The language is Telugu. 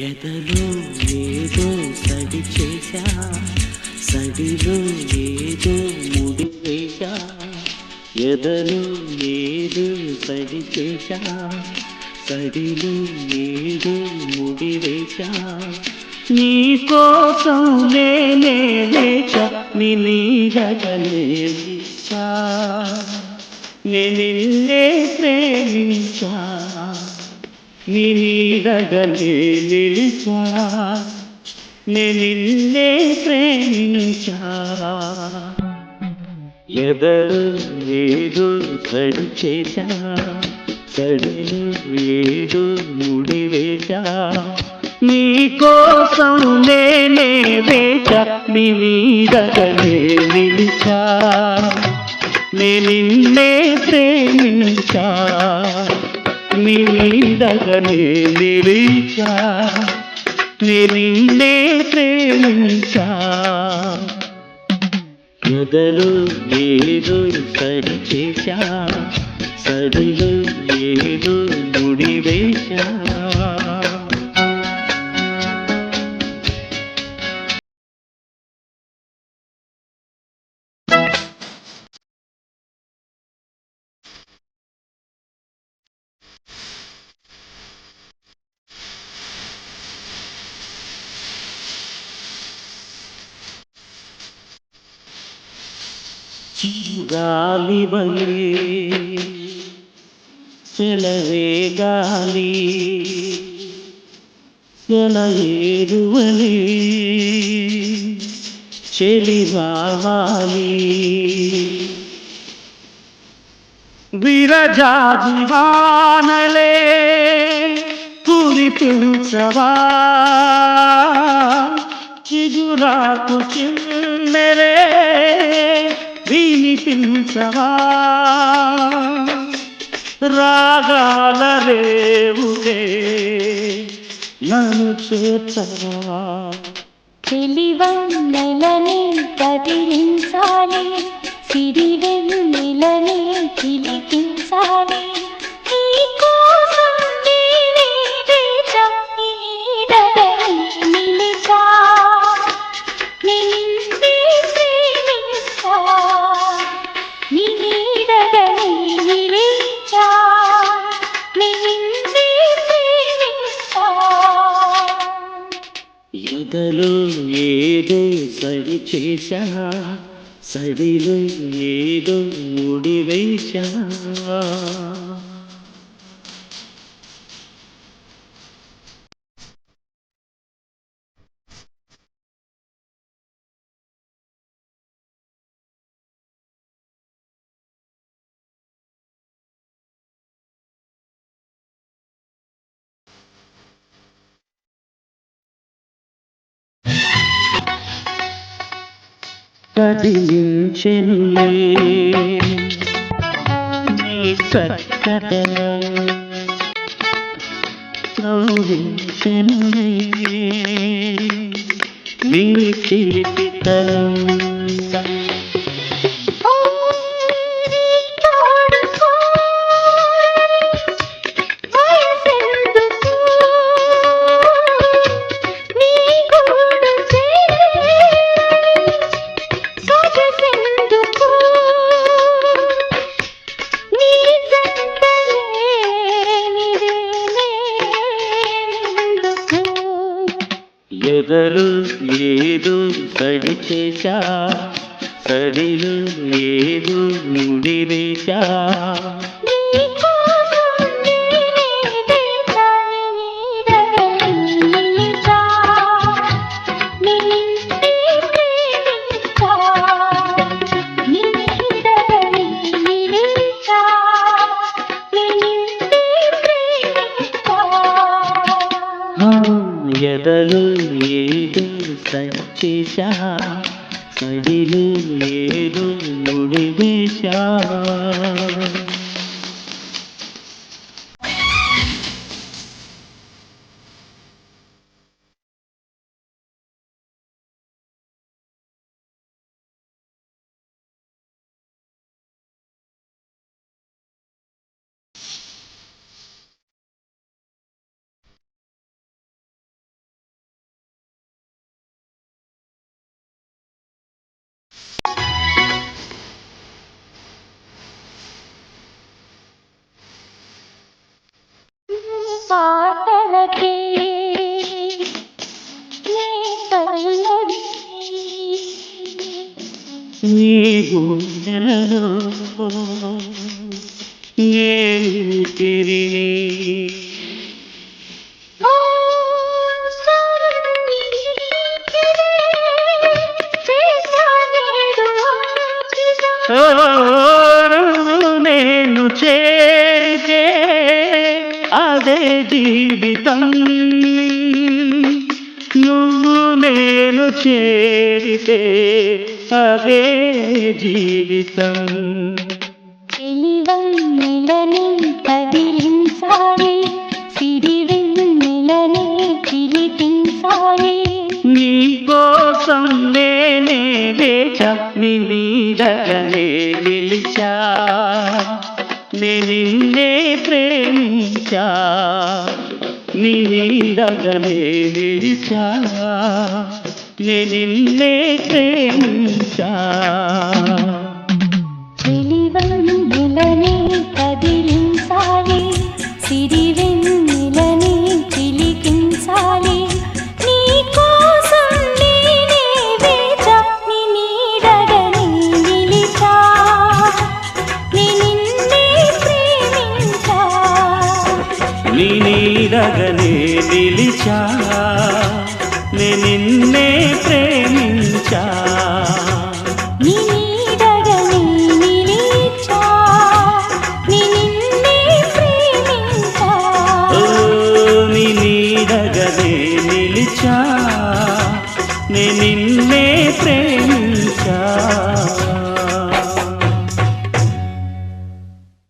ఎదలో ఏదో సడి చేశా, సడిలో ఏదో ముడి వేశా. ఎదలో ఏదో సడి చేశా, సడిలో ఏదో ముడి వేశా. నీ కోసం నేనే వేచ, నీ నీడగనే వీచా. నిన్నే ప్రేమించా, నీ నీడగనే నిలిచా. నిన్నే ప్రేమించా. ఎదరు ఏదో సడి చేశా, సడిలో ఏదో ముడి వేశా. నీ కోసం నేనే వేచ, నీ నీడగనే నిలిచా. నిన్నే ప్రేమించా, నీ నీడగనే నిలిచా. నిన్నే ప్రేమించా. ఎదలో ఏదో సడి చేశా, సడిలో ఏదో ముడి వేశా. గాలి వలే చెలరేగాలి, చెలయేరువలే చెలి రావాలి. విరజాజి వానలే కురిపించవా, చిగురాకు చిమ్మెరే వినిపించవా. రాగాల రేవులే నన్ను చేర్చవా. చెలివన్నెలని కదిలించాలి, సిరివెన్నెలని చిలికించాలి. నీకోసం నేనే వేచ, నీడగనే నిలిచా. నిన్నే ప్రేమించా, నీ నీడగనే నిలిచా. నిన్నే ప్రేమించా. ఎదలో ఏదో సడి చేశా, సడిలో ఏదో ముడి వేశా. కదిలించెనులే నీ చక్కదనం, కౌగిలించెనులే నీ చిలిపితనం. ఎదరు ఏదో సడి చేశా, సడిలో ఏదో ముడి వేశా. ఎదలో ఏదో సడి చేశా, సడిలో ఏదో ముడి వేశా. పాటలకే నీ పల్లవి నీ గుండెలలో ఏ ఊపిరి ఓ సారంగి చేశానేదో నేను చేరే అదే జీవితం నువ్వు నేను చేరితే అదే జీవితం చెలివన్నెలని కదిలించాలి సిరివెన్నెలని చిలికించాలి నీ కోసం నేనే లేచా నీ నీడగనే నిలిచా నిన్నే ప్రేమించా నీ నీడగనే నిలిచా నిన్నే ప్రేమించా చెలివన్నెలని కదిలించాలి సిరివెన్నెలని చిలికించాలి నీ కోసం నేనే వేచా నీ నీడగనే నిలిచా నిన్నే ప్రేమించా నీ నీడగనే నిలిచా నిన్నే ప్రేమించా నీ నీడగనే నిలిచా నిన్నే ప్రేమించా ఓ నీ నీడగనే నిలిచా నిన్నే ప్రేమించా